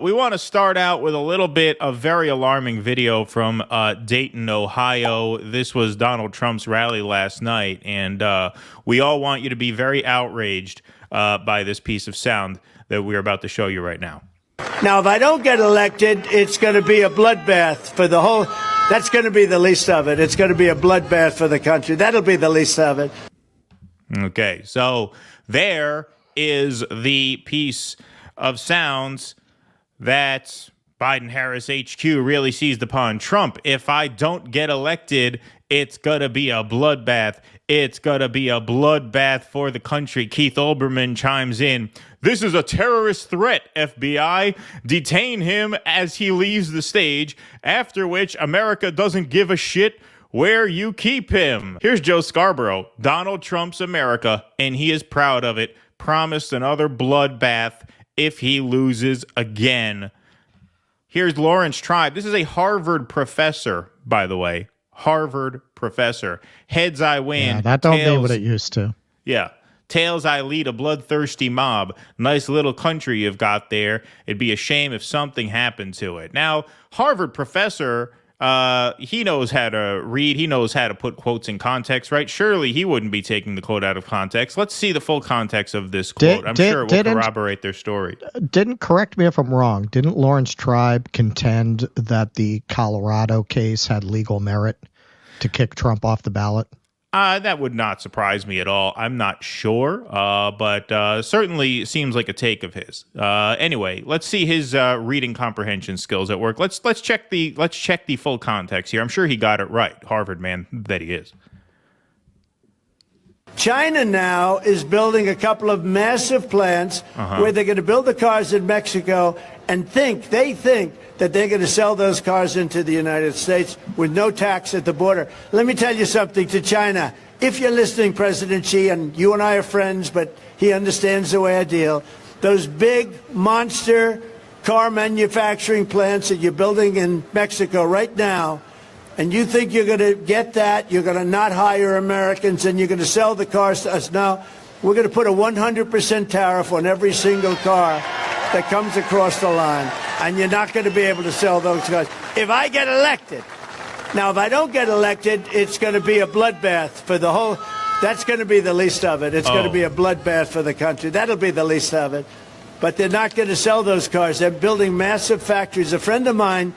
We want to start out with a little bit of very alarming video from Dayton, Ohio. This was Donald Trump's rally last night, and we all want you to be very outraged by this piece of sound that we're about to show you right now. Now, if I don't get elected, it's going to be a bloodbath for the whole... That's going to be the least of it. It's going to be a bloodbath for the country. That'll be the least of it. Okay, so there is the piece of sounds that Biden-Harris HQ really seized upon. Trump, if I don't get elected, it's going to be a bloodbath. It's going to be a bloodbath for the country. Keith Olbermann chimes in. This is a terrorist threat, FBI. Detain him as he leaves the stage, after which America doesn't give a shit where you keep him. Here's Joe Scarborough, Donald Trump's America, and he is proud of it. Promised another bloodbath if he loses again. Here's Lawrence Tribe. This is a Harvard professor, by the way. Harvard professor. Heads I win. Yeah, that don't mean what it used to. Yeah. Tails I lead a bloodthirsty mob. Nice little country you've got there. It'd be a shame if something happened to it. Now, Harvard professor, he knows how to read. He knows how to put quotes in context, right? Surely he wouldn't be taking the quote out of context. Let's see the full context of this quote. I'm sure it will corroborate their story. Correct me if I'm wrong, didn't Lawrence Tribe contend that the Colorado case had legal merit to kick Trump off the ballot? That would not surprise me at all. I'm not sure, but certainly seems like a take of his. Anyway, let's see his reading comprehension skills at work. Let's check the full context here. I'm sure he got it right, Harvard man that he is. China now is building a couple of massive plants where they're going to build the cars in Mexico and they think that they're going to sell those cars into the United States with no tax at the border. Let me tell you something to China. If you're listening, President Xi, and you and I are friends, but he understands the way I deal, those big monster car manufacturing plants that you're building in Mexico right now, and you think you're going to get that, you're going to not hire Americans, and you're going to sell the cars to us. Now, we're going to put a 100% tariff on every single car that comes across the line, and you're not going to be able to sell those cars. If I get elected, now, if I don't get elected, it's going to be a bloodbath for the whole... That's going to be the least of it. It's going to be a bloodbath for the country. That'll be the least of it. But they're not going to sell those cars. They're building massive factories. A friend of mine,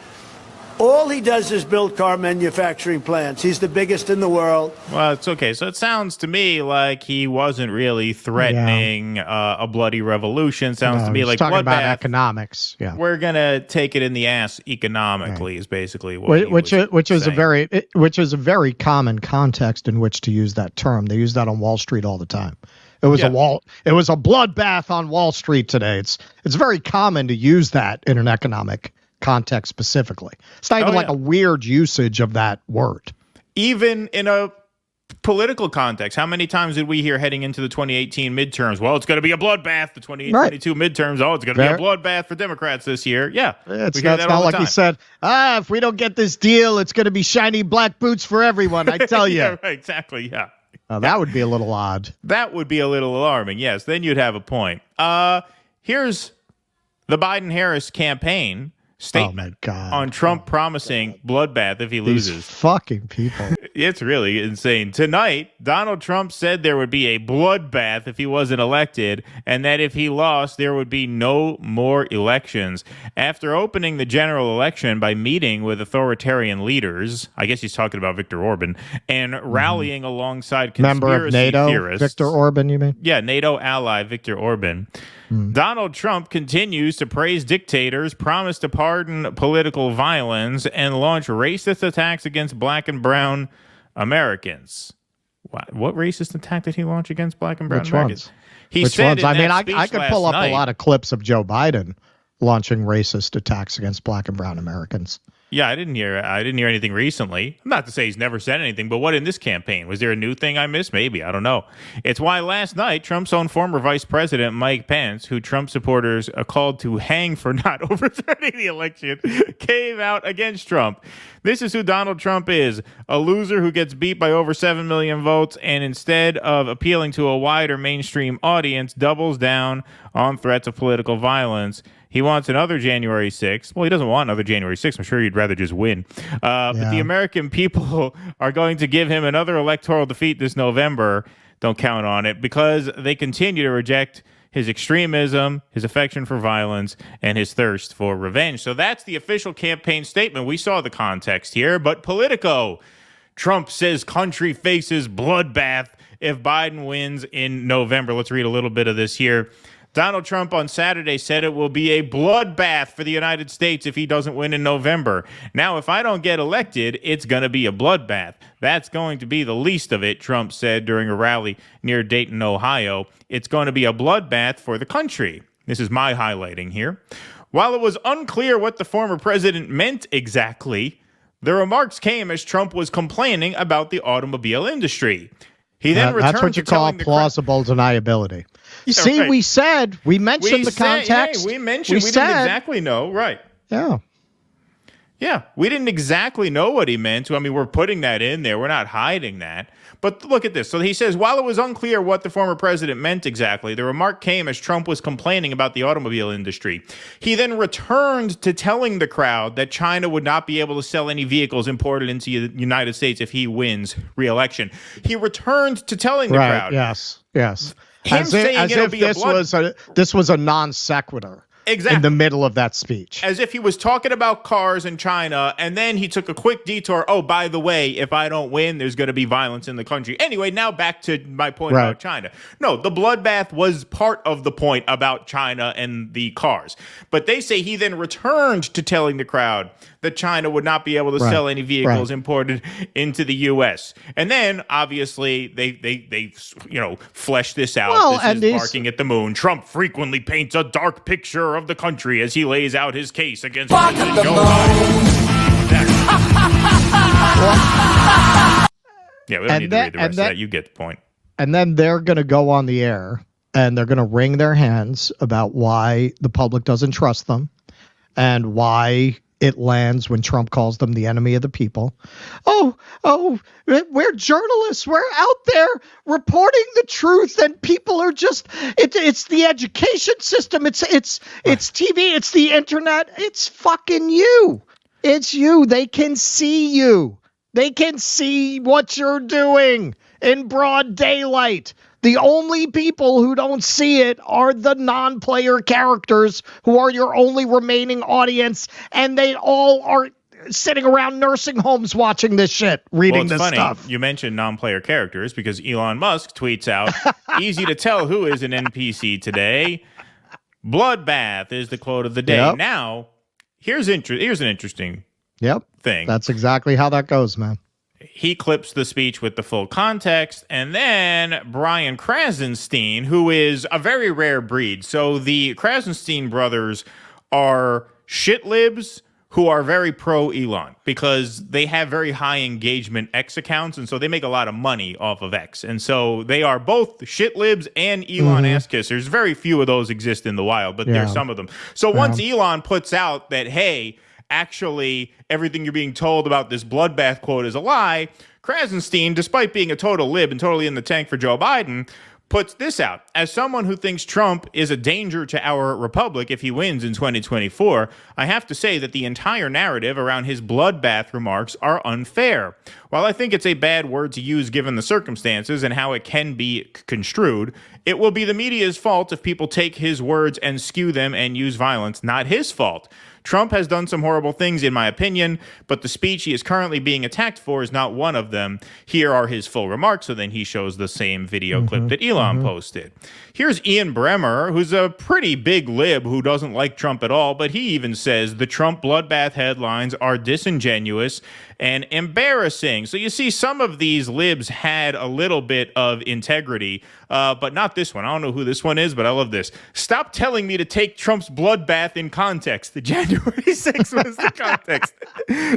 all he does is build car manufacturing plants. He's the biggest in the world. Well, it's okay. So it sounds to me like he wasn't really threatening a bloody revolution. Sounds to me like talking bloodbath. about economics. Yeah, we're gonna take it in the ass economically. Is basically what which is a very common context in which to use that term. They use that on Wall Street all the time. It was a bloodbath on Wall Street today. It's very common to use that in an economic context specifically. It's not even like a weird usage of that word. Even in a political context, how many times did we hear heading into the 2018 midterms? Well, it's going to be a bloodbath. The 2022 midterms. Oh, it's going to be a bloodbath for Democrats this year. Yeah, it's not like he said, if we don't get this deal, it's going to be shiny black boots for everyone. I tell you. Yeah, right, exactly. Yeah. That would be a little odd. That would be a little alarming. Yes, then you'd have a point. Here's the Biden-Harris campaign statement on Trump promising bloodbath if he loses. These fucking people. It's really insane. Tonight, Donald Trump said there would be a bloodbath if he wasn't elected, and that if he lost, there would be no more elections. After opening the general election by meeting with authoritarian leaders, I guess he's talking about Viktor Orban, and rallying alongside conspiracy member of NATO, theorists. Viktor Orban, you mean? Yeah, NATO ally Viktor Orban. Donald Trump continues to praise dictators, promise to pardon political violence, and launch racist attacks against black and brown Americans. What racist attack did he launch against black and brown Americans? Which ones? I mean, I could pull up a lot of clips of Joe Biden launching racist attacks against black and brown Americans. Yeah, I didn't hear anything recently. Not to say he's never said anything, but what in this campaign? Was there a new thing I missed? Maybe. I don't know. It's why last night, Trump's own former Vice President, Mike Pence, who Trump supporters called to hang for not overturning the election, came out against Trump. This is who Donald Trump is, a loser who gets beat by over 7 million votes, and instead of appealing to a wider mainstream audience, doubles down on threats of political violence. He wants another January 6th. Well, he doesn't want another January 6th. I'm sure he'd rather just win. But the American people are going to give him another electoral defeat this November. Don't count on it, because they continue to reject his extremism, his affection for violence, and his thirst for revenge. So that's the official campaign statement. We saw the context here, but Politico. Trump says country faces bloodbath if Biden wins in November. Let's read a little bit of this here. Donald Trump on Saturday said it will be a bloodbath for the United States if he doesn't win in November. Now, if I don't get elected, it's going to be a bloodbath. That's going to be the least of it, Trump said during a rally near Dayton, Ohio. It's going to be a bloodbath for the country. This is my highlighting here. While it was unclear what the former president meant exactly, the remarks came as Trump was complaining about the automobile industry. He then returned that's what you call plausible deniability. See, right. we mentioned the context. We didn't exactly know. Right. Yeah. Yeah. We didn't exactly know what he meant. I mean, we're putting that in there. We're not hiding that. But look at this. So he says, while it was unclear what the former president meant exactly, the remark came as Trump was complaining about the automobile industry. He then returned to telling the crowd that China would not be able to sell any vehicles imported into the United States if he wins re-election. He returned to telling the crowd. Yes. As if this was a non sequitur. Exactly. In the middle of that speech. As if he was talking about cars in China, and then he took a quick detour. Oh, by the way, if I don't win, there's going to be violence in the country. Anyway, now back to my point about China. No, the bloodbath was part of the point about China and the cars. But they say he then returned to telling the crowd that China would not be able to sell any vehicles imported into the U.S. And then, obviously, they flesh this out. Well, this is barking at the moon. Trump frequently paints a dark picture of the country as he lays out his case against President Joe Biden. Yeah, we don't need to read the rest of that. You get the point. And then they're going to go on the air and they're going to wring their hands about why the public doesn't trust them and why it lands when Trump calls them the enemy of the people. Oh, we're journalists. We're out there reporting the truth, and people are just. It's the education system. It's TV. It's the internet. It's fucking you. It's you. They can see you. They can see what you're doing in broad daylight. The only people who don't see it are the non-player characters who are your only remaining audience, and they all are sitting around nursing homes watching this shit, reading this stuff. You mentioned non-player characters because Elon Musk tweets out, easy to tell who is an NPC today. Bloodbath is the quote of the day. Yep. Now, here's an interesting thing. That's exactly how that goes, man. He clips the speech with the full context, and then Brian Krasenstein, who is a very rare breed. So the Krasenstein brothers are shit libs who are very pro Elon because they have very high engagement X accounts, and so they make a lot of money off of X. And so they are both shit libs and Elon ass kissers. Very few of those exist in the wild, but there's some of them. So once Elon puts out that, hey, actually, everything you're being told about this bloodbath quote is a lie, Krasenstein, despite being a total lib and totally in the tank for Joe Biden, puts this out. As someone who thinks Trump is a danger to our republic if he wins in 2024, I have to say that the entire narrative around his bloodbath remarks are unfair. While I think it's a bad word to use given the circumstances and how it can be construed, it will be the media's fault if people take his words and skew them and use violence, not his fault. Trump has done some horrible things, in my opinion, but the speech he is currently being attacked for is not one of them. Here are his full remarks. So then he shows the same video clip that Elon posted. Here's Ian Bremmer, who's a pretty big lib who doesn't like Trump at all, but he even says the Trump bloodbath headlines are disingenuous and embarrassing. So you see, some of these libs had a little bit of integrity, but not this one. I don't know who this one is, but I love this. Stop telling me to take Trump's bloodbath in context. The January 6th was the context.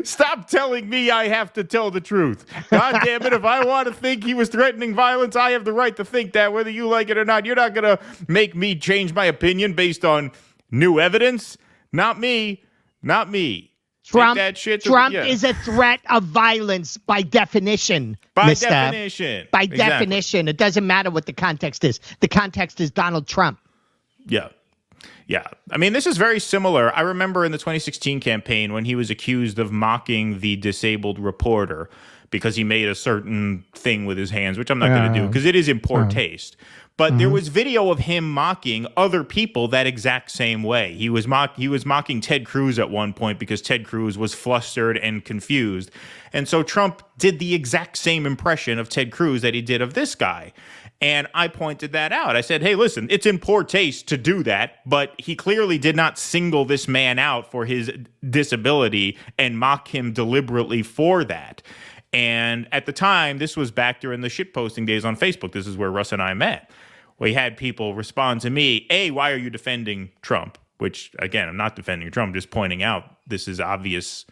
Stop telling me I have to tell the truth. God damn it, if I want to think he was threatening violence, I have the right to think that, whether you like it or not. You're not going to make me change my opinion based on new evidence. Not me. Not me. Trump is a threat of violence by definition. By definition. By definition. It doesn't matter what the context is. The context is Donald Trump. Yeah. Yeah. I mean, this is very similar. I remember in the 2016 campaign when he was accused of mocking the disabled reporter because he made a certain thing with his hands, which I'm not going to do because it is in poor taste. But there was video of him mocking other people that exact same way. He was mocking Ted Cruz at one point because Ted Cruz was flustered and confused. And so Trump did the exact same impression of Ted Cruz that he did of this guy. And I pointed that out. I said, hey, listen, it's in poor taste to do that, but he clearly did not single this man out for his disability and mock him deliberately for that. And at the time, this was back during the shitposting days on Facebook. This is where Russ and I met. We had people respond to me, A, why are you defending Trump? Which, again, I'm not defending Trump, just pointing out this is obvious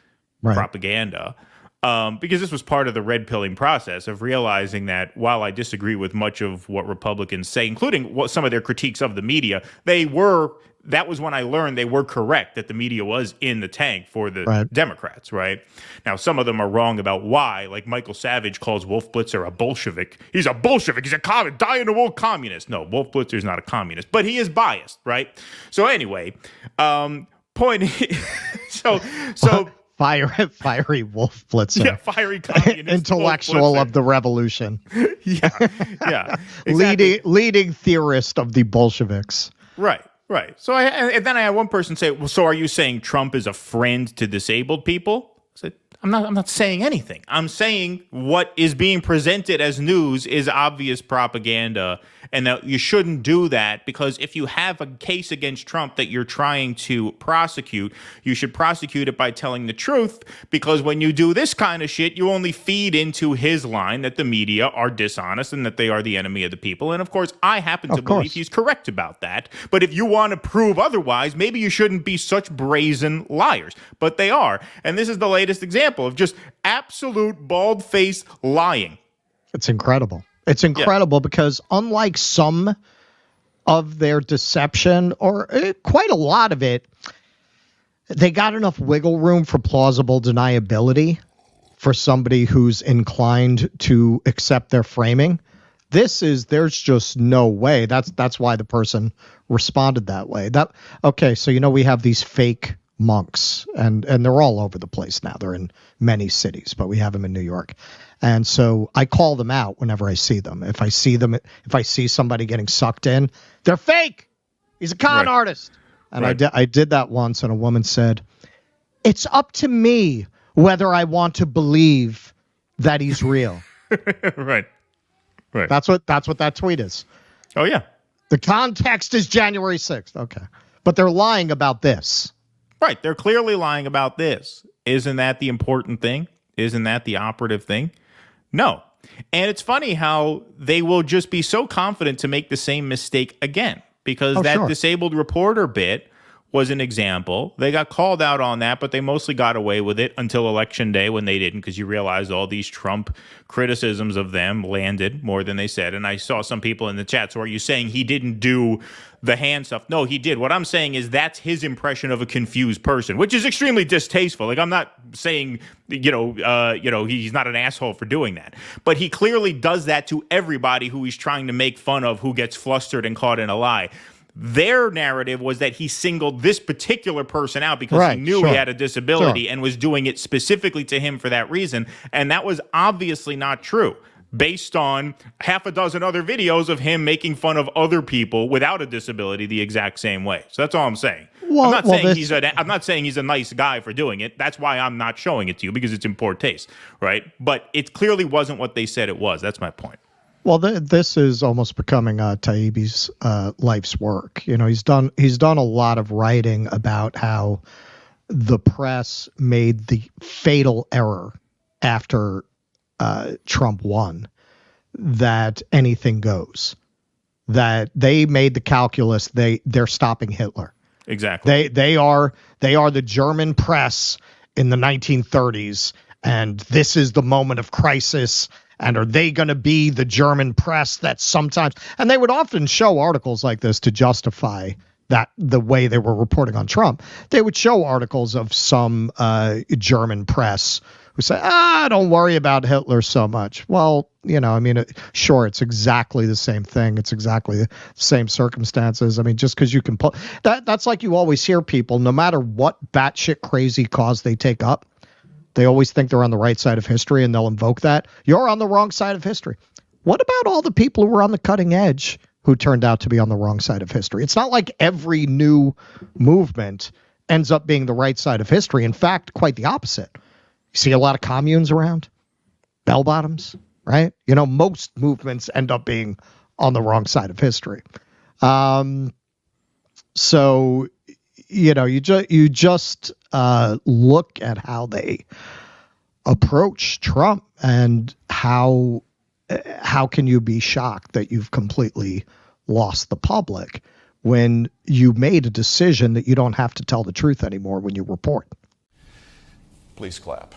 propaganda. Because this was part of the red pilling process of realizing that while I disagree with much of what Republicans say, including what some of their critiques of the media, that was when I learned they were correct, that the media was in the tank for the Democrats, right? Now, some of them are wrong about why, like Michael Savage calls Wolf Blitzer a Bolshevik. He's a Bolshevik. He's a communist, die-in-the-wool communist. No, Wolf Blitzer is not a communist, but he is biased, right? So anyway, point so Fiery Wolf Blitzer. Yeah, fiery communist. Intellectual of the revolution. yeah. Exactly. Leading theorist of the Bolsheviks. Right. So and then I had one person say, well, so are you saying Trump is a friend to disabled people? I said, I'm not saying anything. I'm saying what is being presented as news is obvious propaganda, and that you shouldn't do that, because if you have a case against Trump that you're trying to prosecute, you should prosecute it by telling the truth, because when you do this kind of shit, you only feed into his line that the media are dishonest and that they are the enemy of the people. And of course, I happen to believe he's correct about that. But if you want to prove otherwise, maybe you shouldn't be such brazen liars. But they are. And this is the latest example of just absolute bald-faced lying. It's incredible. It's incredible because unlike some of their deception, or quite a lot of it, they got enough wiggle room for plausible deniability for somebody who's inclined to accept their framing. There's just no way. That's why the person responded that way. So we have these fake monks, and they're all over the place now. They're in many cities, but we have them in New York. And so I call them out whenever I see them. If I see somebody getting sucked in, they're fake. He's a con artist. And I did that once, and a woman said, it's up to me whether I want to believe that he's real. Right. That's what that tweet is. Oh, yeah. The context is January 6th. Okay. But they're lying about this. Right. They're clearly lying about this. Isn't that the important thing? Isn't that the operative thing? No. And it's funny how they will just be so confident to make the same mistake again, because disabled reporter bit was an example. They got called out on that, but they mostly got away with it until Election Day, when they didn't, because you realize all these Trump criticisms of them landed more than they said. And I saw some people in the chat, so are you saying he didn't do the hand stuff? No, he did. What I'm saying is that's his impression of a confused person, which is extremely distasteful. Like, I'm not saying, he's not an asshole for doing that. But he clearly does that to everybody who he's trying to make fun of, who gets flustered and caught in a lie. Their narrative was that he singled this particular person out because he knew he had a disability and was doing it specifically to him for that reason. And that was obviously not true, based on half a dozen other videos of him making fun of other people without a disability the exact same way. So that's all I'm saying. I'm not saying he's a nice guy for doing it. That's why I'm not showing it to you, because it's in poor taste, right? But it clearly wasn't what they said it was. That's my point. Well, this is almost becoming Taibbi's life's work. He's done a lot of writing about how the press made the fatal error after Trump won, that anything goes, that they made the calculus. They're stopping Hitler. Exactly. They are the German press in the 1930s, and this is the moment of crisis. And are they going to be the German press that sometimes, and they would often show articles like this to justify that the way they were reporting on Trump. They would show articles of some German press who say, don't worry about Hitler so much. Well, I mean, sure, it's exactly the same thing. It's exactly the same circumstances. I mean, just because you can pull that's like you always hear people, no matter what batshit crazy cause they take up, they always think they're on the right side of history and they'll invoke that. You're on the wrong side of history. What about all the people who were on the cutting edge who turned out to be on the wrong side of history? It's not like every new movement ends up being the right side of history. In fact, quite the opposite. You see a lot of communes around, bell bottoms, right? Most movements end up being on the wrong side of history. So, you just look at how they approach Trump, and how can you be shocked that you've completely lost the public when you made a decision that you don't have to tell the truth anymore when you report? Please clap.